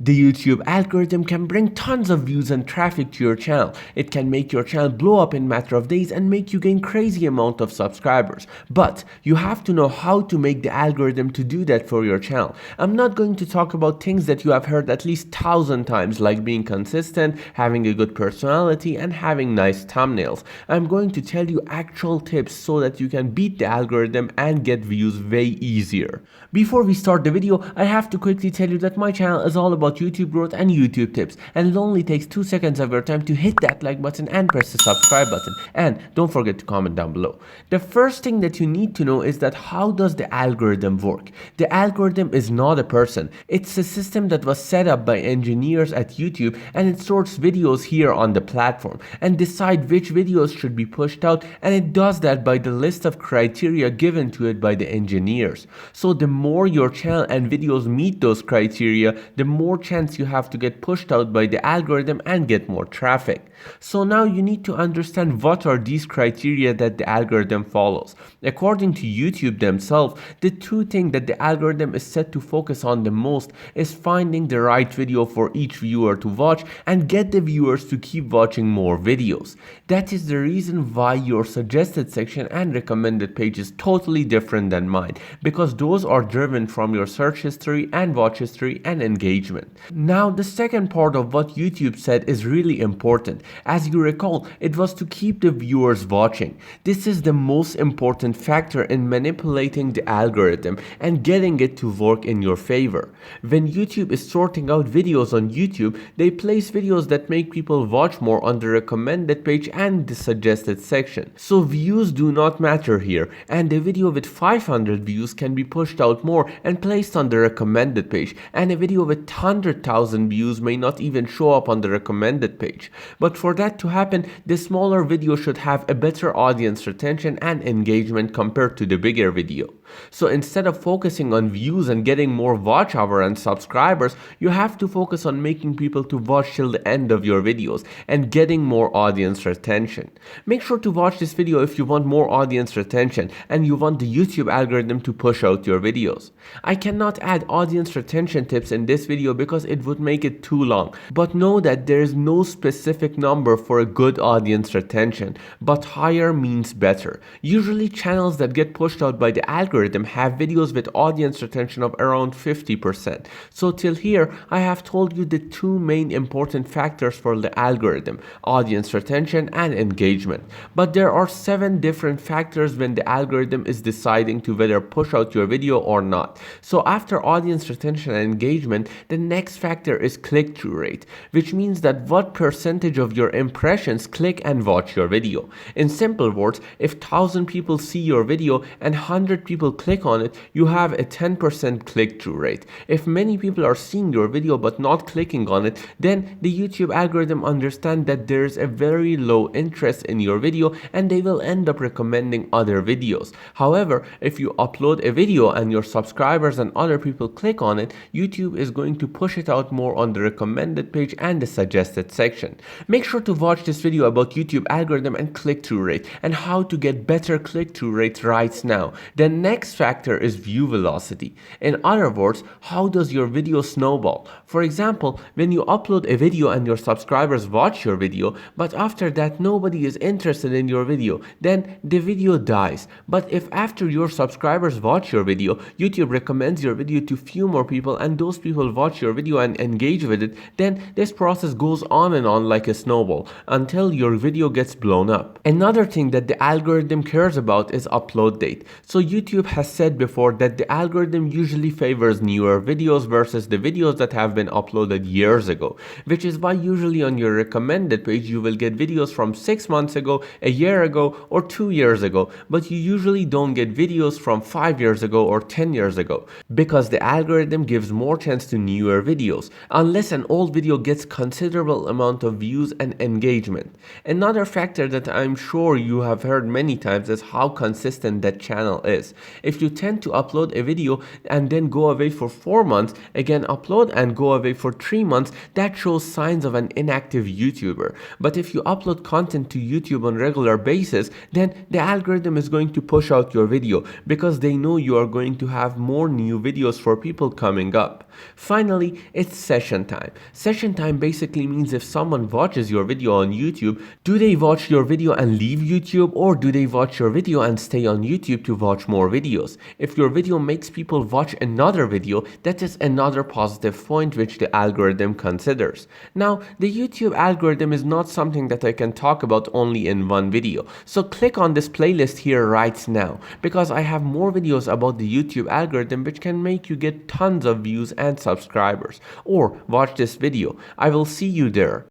The YouTube algorithm can bring tons of views and traffic to your channel. It can make your channel blow up in a matter of days and make you gain crazy amount of subscribers. But you have to know how to make the algorithm to do that for your channel. I'm not going to talk about things that you have heard at least 1,000 times, like being consistent, having a good personality, and having nice thumbnails. I'm going to tell you actual tips so that you can beat the algorithm and get views way easier. Before we start the video, I have to quickly tell you that my channel is all about YouTube growth and YouTube tips, and it only takes 2 seconds of your time to hit that like button and press the subscribe button, and don't forget to comment down below. The first thing that you need to know is that how does the algorithm work? The algorithm is not a person. It's a system that was set up by engineers at YouTube, and it sorts videos here on the platform and decide which videos should be pushed out, and it does that by the list of criteria given to it by the engineers. So the more your channel and videos meet those criteria, the more chance you have to get pushed out by the algorithm and get more traffic. So now you need to understand what are these criteria that the algorithm follows. According to YouTube themselves, the two things that the algorithm is set to focus on the most is finding the right video for each viewer to watch and get the viewers to keep watching more videos. That is the reason why your suggested section and recommended page is totally different than mine, because those are driven from your search history and watch history and engagement. Now the second part of what YouTube said is really important. As you recall, it was to keep the viewers watching. This is the most important factor in manipulating the algorithm and getting it to work in your favor. When YouTube is sorting out videos on YouTube, they place videos that make people watch more on the recommended page and the suggested section. So views do not matter here, and a video with 500 views can be pushed out more and placed on the recommended page, and a video with 100,000 views may not even show up on the recommended page. But for that to happen, the smaller video should have a better audience retention and engagement compared to the bigger video. So instead of focusing on views and getting more watch hour and subscribers, you have to focus on making people to watch till the end of your videos and getting more audience retention. Make sure to watch this video if you want more audience retention and you want the YouTube algorithm to push out your videos. I cannot add audience retention tips in this video because it would make it too long, but know that there is no specific number for a good audience retention, but higher means better. Usually channels that get pushed out by the algorithm have videos with audience retention of around 50%. So till here I have told you the two main important factors for the algorithm: audience retention and engagement. But there are 7 different factors when the algorithm is deciding to whether push out your video or not. So after audience retention and engagement, the next factor is click-through rate, which means that what percentage of your impressions click and watch your video. In simple words, if 1,000 people see your video and 100 people click on it, you have a 10% click-through rate. If many people are seeing your video but not clicking on it, then the YouTube algorithm understands that there is a very low interest in your video and they will end up recommending other videos. However, if you upload a video and your subscribers and other people click on it, YouTube is going to push it out more on the recommended page and the suggested section. Make sure to watch this video about YouTube algorithm and click-through rate and how to get better click-through rates right now. The next factor is view velocity. In other words, how does your video snowball? For example, when you upload a video and your subscribers watch your video, but after that nobody is interested in your video, then the video dies. But if after your subscribers watch your video, YouTube recommends your video to few more people and those people watch your video and engage with it, then this process goes on and on like a snowball until your video gets blown up. Another thing that the algorithm cares about is upload date. So YouTube has said before that the algorithm usually favors newer videos versus the videos that have been uploaded years ago, which is why usually on your recommended page you will get videos from 6 months ago, a year ago, or 2 years ago, but you usually don't get videos from 5 years ago or 10 years ago, because the algorithm gives more chance to newer videos, unless an old video gets considerable amount of views and engagement. Another factor that I'm sure you have heard many times is how consistent that channel is. If you tend to upload a video and then go away for 4 months, again upload and go away for 3 months, that shows signs of an inactive YouTuber. But if you upload content to YouTube on a regular basis, then the algorithm is going to push out your video because they know you are going to have more new videos for people coming up. Finally, it's session time. Session time basically means if someone watches your video on YouTube, do they watch your video and leave YouTube, or do they watch your video and stay on YouTube to watch more videos? If your video makes people watch another video, that is another positive point which the algorithm considers. Now, the YouTube algorithm is not something that I can talk about only in one video. So click on this playlist here right now, because I have more videos about the YouTube algorithm which can make you get tons of views and subscribers. Or watch this video. I will see you there.